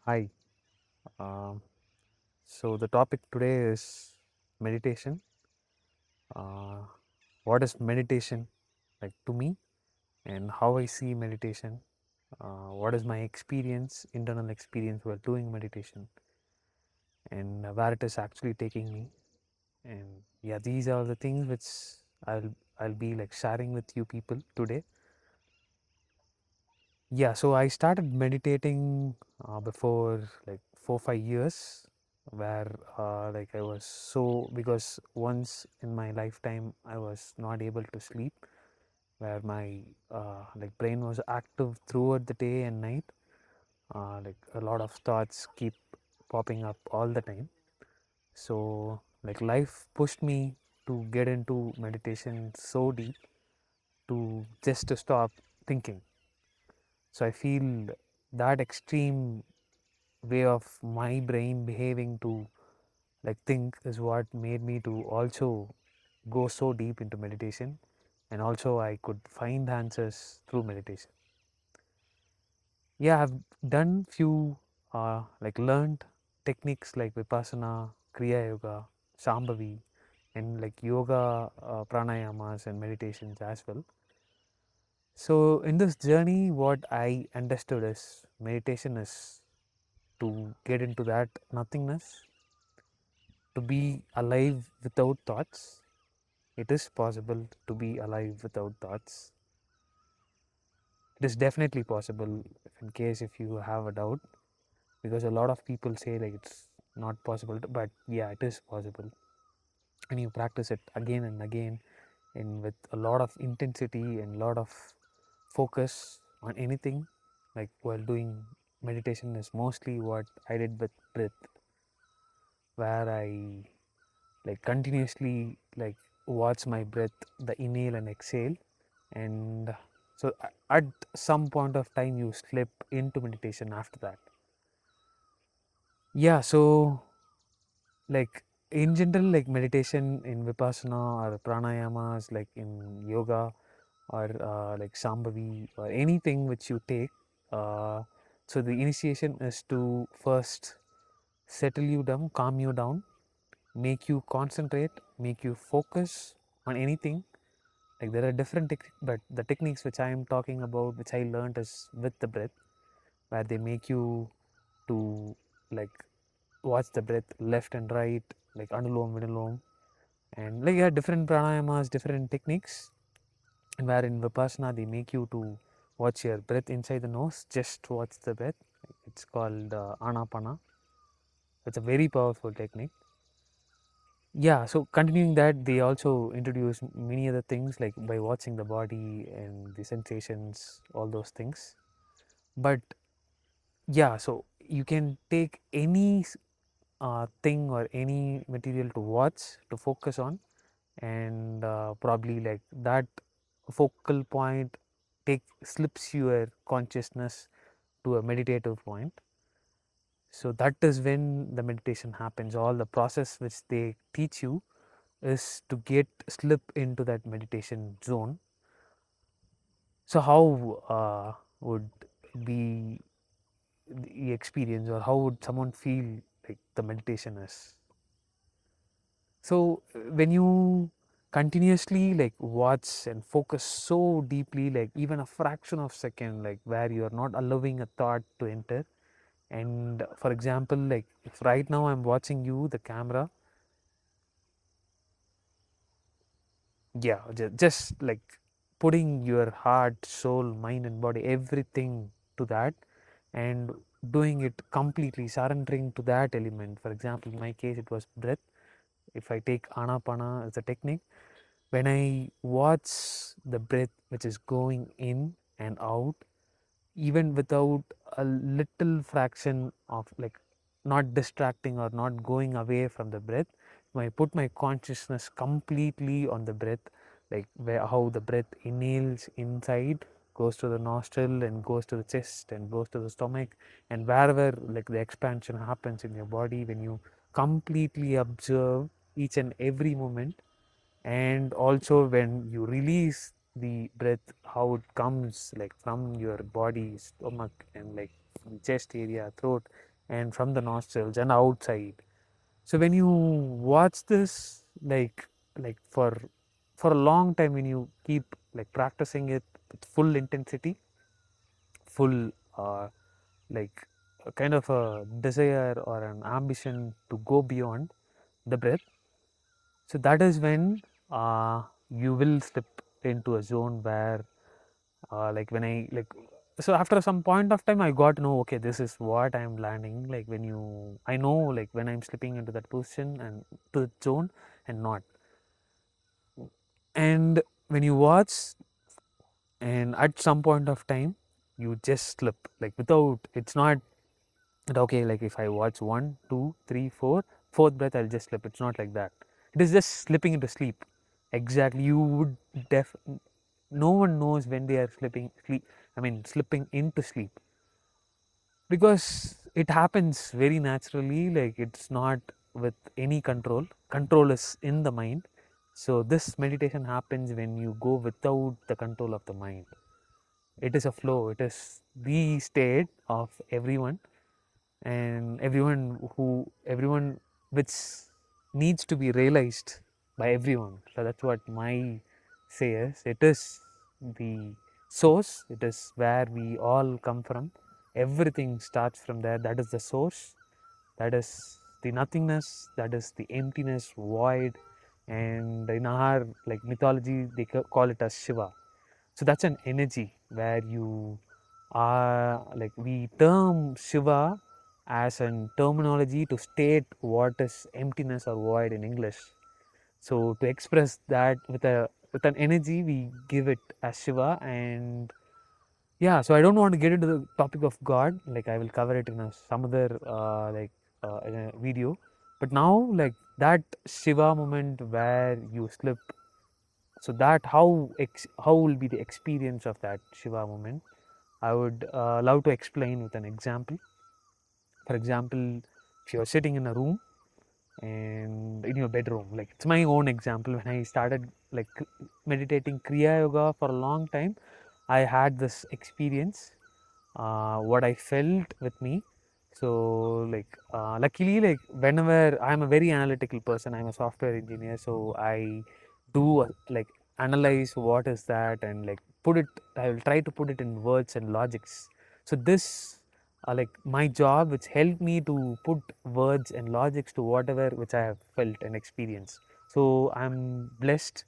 Hi. Um, so the topic today is meditation. Uh, what is meditation like to me, and how I see meditation? What is my experience, internal experience while doing meditation, and where it is actually taking me? And yeah, these are the things which I'll be like sharing with you people today. Yeah, so I started meditating before like 4 5 years, where like I was so because once in my lifetime I was not able to sleep, where my like brain was active throughout the day and night. Like a lot of thoughts keep popping up all the time. So like life pushed me to get into meditation so deep to just to stop thinking. So I feel that extreme way of my brain behaving to like think is what made me to also go so deep into meditation, and also I could find answers through meditation. Yeah, I've done few like learned techniques like vipassana, kriya yoga, shambhavi, and like yoga, pranayamas and meditations as well. So in this journey what I understood is meditation is to get into that nothingness, to be alive without thoughts. It is possible to be alive without thoughts. It is definitely possible if in case if you have a doubt, because a lot of people say like it's not possible, but yeah, it is possible. And you practice it again and again, and with a lot of intensity and lot of focus on anything. Like while doing meditation is mostly what I did with breath, where I like continuously like watch my breath, the inhale and exhale. And so at some point of time you slip into meditation after that. Yeah, so like in general, like meditation in vipassana or pranayamas, like in yoga or like shambhavi or anything which you take, so the initiation is to first settle you down, calm you down, make you concentrate, make you focus on anything. Like there are different techniques, but the techniques which I am talking about, which I learned, is with the breath, where they make you to like watch the breath left and right, like anulom, vinulom, and like yeah, different pranayamas, different techniques. And where in vipassana they make you to watch your breath inside the nose, just watch the breath. It's called anapana. It's a very powerful technique. Yeah, so continuing that, they also introduce many other things like by watching the body and the sensations, all those things. But yeah, so you can take any thing or any material to watch, to focus on, and probably like that focal point take slips your consciousness to a meditative point. So that is when the meditation happens. All the process which they teach you is to get slip into that meditation zone. So how would be the experience, or how would someone feel like the meditation is? So when you continuously like watch and focus so deeply, like even a fraction of second, like where you are not allowing a thought to enter. And for example, like if right now I'm watching you, the camera, yeah, just like putting your heart, soul, mind and body, everything to that, and doing it completely, surrendering to that element. For example, in my case it was breath. If I take anapana as a technique, when I watch the breath which is going in and out, even without a little fraction of like not distracting or not going away from the breath, when I put my consciousness completely on the breath, like where how the breath inhales inside, goes to the nostril and goes to the chest and goes to the stomach, and wherever like the expansion happens in your body, when you completely observe each and every moment, and also when you release the breath, how it comes like from your body, stomach and like chest area, throat, and from the nostrils and outside. So when you watch this for a long time, when you keep like practicing it with full intensity, full like a kind of a desire or an ambition to go beyond the breath, so that is when you will step into a zone where like when I like so after some point of time I got to know, okay, this is what I'm landing. Like when you I know like when I'm slipping into that position and to the zone and not. And when you watch and at some point of time you just slip like without, it's not that okay, like if I watch 1 2 3 4 fourth breath I'll just slip. It's not like that. It is just slipping into sleep. Exactly. You would no one knows when they are slipping into sleep, because it happens very naturally. Like it's not with any control is in the mind. So this meditation happens when you go without the control of the mind. It is a flow. It is the state of everyone, and everyone which needs to be realized by everyone. So that's what my say is. It is the source. It is where we all come from. Everything starts from there. That is the source. That is the nothingness. That is the emptiness, void. And in our like mythology, they call it as Shiva. So that's an energy where you are like we term Shiva as an terminology to state what is emptiness or void in English. So to express that with an energy, we give it as Shiva. And yeah, so I don't want to get into the topic of God. Like I will cover it in some other in a video. But now like that Shiva moment where you slip, so that how will be the experience of that Shiva moment. I would love to explain with an example. For example, if you're sitting in a room and in your bedroom, like it's my own example. When I started like meditating Kriya Yoga for a long time, I had this experience, what I felt with me. So luckily, like whenever I'm a very analytical person, I'm a software engineer, so I do like analyze what is that and like put it. I will try to put it in words and logics. So this like my job, which helped me to put words and logics to whatever which I have felt and experienced. So I'm blessed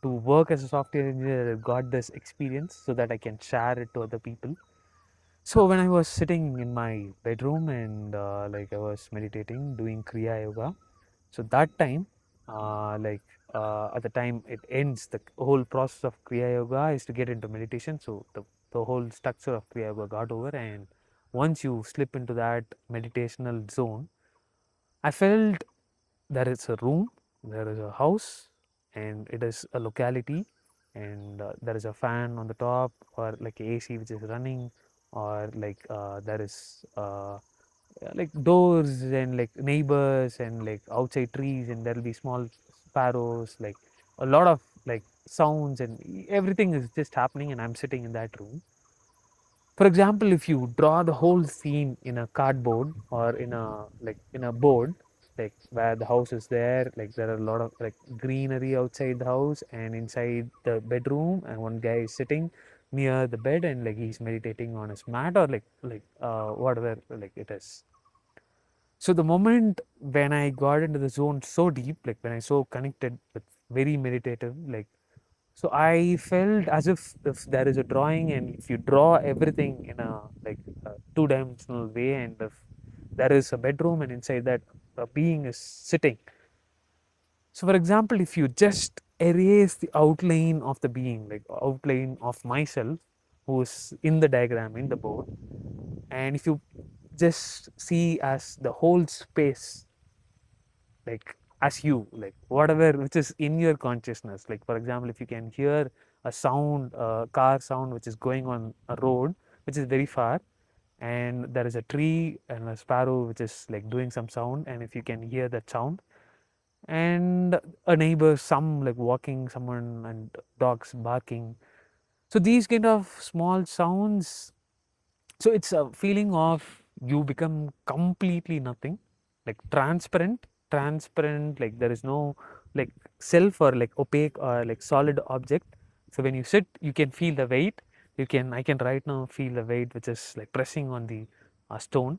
to work as a software engineer. I got this experience so that I can share it to other people. So when I was sitting in my bedroom and like I was meditating, doing Kriya Yoga, so that time, at the time it ends, the whole process of Kriya Yoga is to get into meditation. So the whole structure of Kriya Yoga got over, and once you slip into that meditational zone, I felt there is a room, there is a house, and it is a locality, and there is a fan on the top, or like AC which is running, or like there is like doors and like neighbors and like outside trees, and there will be small sparrows, like a lot of like sounds, and everything is just happening, and I'm sitting in that room. For example, if you draw the whole scene in a cardboard or in a board, like where the house is there, like there are a lot of like greenery outside the house and inside the bedroom, and one guy is sitting near the bed and like he's meditating on his mat, or whatever like it is. So the moment when I got into the zone so deep, like when I so connected with very meditative, like so I felt as if there is a drawing, and if you draw everything in a two-dimensional way, and if there is a bedroom and inside that a being is sitting. So for example, if you just erase the outline of the being, like outline of myself, who is in the diagram in the board, and if you just see as the whole space, like as you, like whatever which is in your consciousness, like for example, if you can hear a sound, a car sound which is going on a road which is very far, and there is a tree and a sparrow which is like doing some sound, and if you can hear that sound, and a neighbor, some like walking someone, and dogs barking, so these kind of small sounds, so it's a feeling of you become completely nothing, like transparent, like there is no like self or like opaque or like solid object. So when you sit, you can feel the weight. I can right now feel the weight which is like pressing on the stone.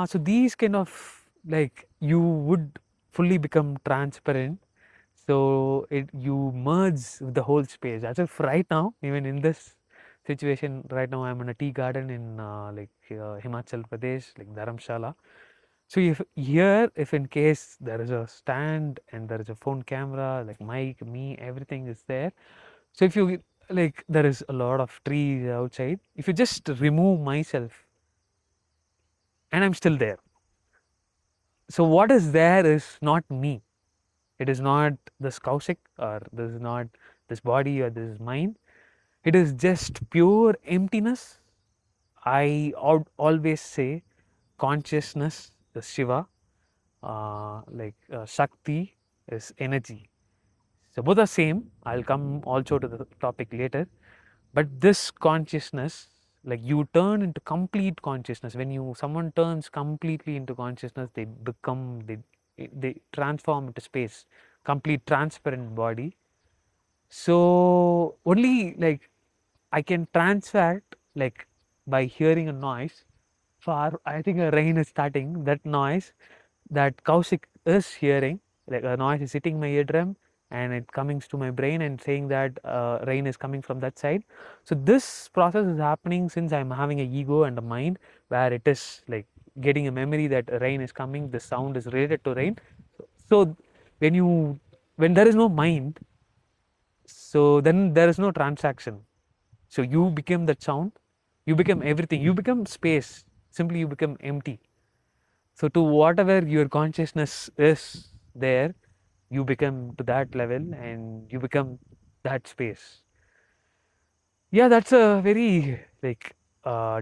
So these kind of, like, you would fully become transparent. So you merge with the whole space. As if right now, even in this situation, right now I'm in a tea garden in Himachal Pradesh, like Dharamshala. So if in case there is a stand and there is a phone camera, like mic, me, everything is there. So if you, like, there is a lot of trees outside. If you just remove myself, and I'm still there. So what is there is not me. It is not this Kaushik, or this is not this body, or this is mind. It is just pure emptiness. I always say consciousness is Shiva, Shakti is energy. So both are same. I'll come also to the topic later. But this consciousness, like, you turn into complete consciousness. When someone turns completely into consciousness, they transform into space, complete transparent body. So only, like, I can transfer, like, by hearing a noise. For, I think a rain is starting. That noise that Kaushik is hearing, like a noise is hitting my eardrum, and it coming to my brain and saying that rain is coming from that side. So this process is happening since I'm having a ego and a mind, where it is like getting a memory that rain is coming. The sound is related to rain. So when there is no mind, so then there is no transaction. So you become that sound, you become everything, you become space. Simply, you become empty. So to whatever your consciousness is there, you become to that level and you become that space. Yeah, that's a very, like,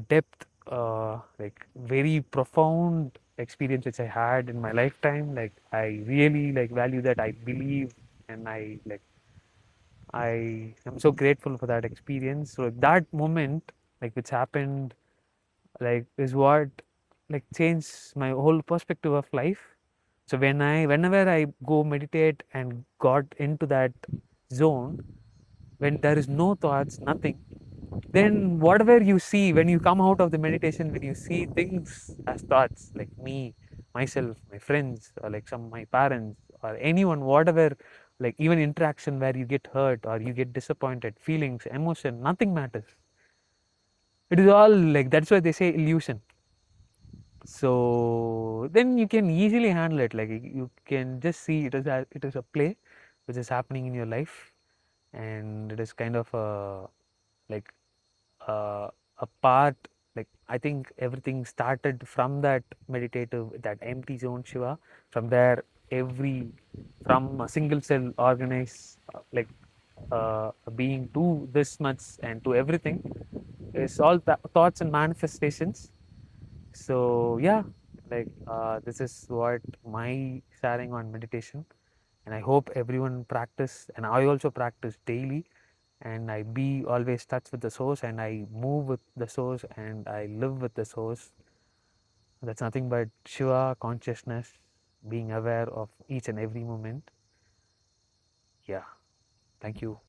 depth, like very profound experience which I had in my lifetime. Like, I really like value that. I believe, and I am so grateful for that experience. So that moment, like, which happened, like, is what, like, changed my whole perspective of life. So whenever I go meditate and got into that zone, when there is no thoughts, nothing, then whatever you see when you come out of the meditation, when you see things as thoughts, like me, myself, my friends, or like some my parents, or anyone, whatever, like even interaction where you get hurt or you get disappointed, feelings, emotion, nothing matters. It is all, like, that's why they say illusion. So then you can easily handle it. Like, you can just see it is a play which is happening in your life, and it is kind of like uh, a part. Like, I think everything started from that meditative, that empty zone, Shiva. From there, every from a single cell organized, being to this much and to everything, is all thoughts and manifestations. So yeah, like, this is what my sharing on meditation, and I hope everyone practice, and I also practice daily, and I be always touch with the source, and I move with the source, and I live with the source. That's nothing but Shiva consciousness, being aware of each and every moment. Yeah, thank you.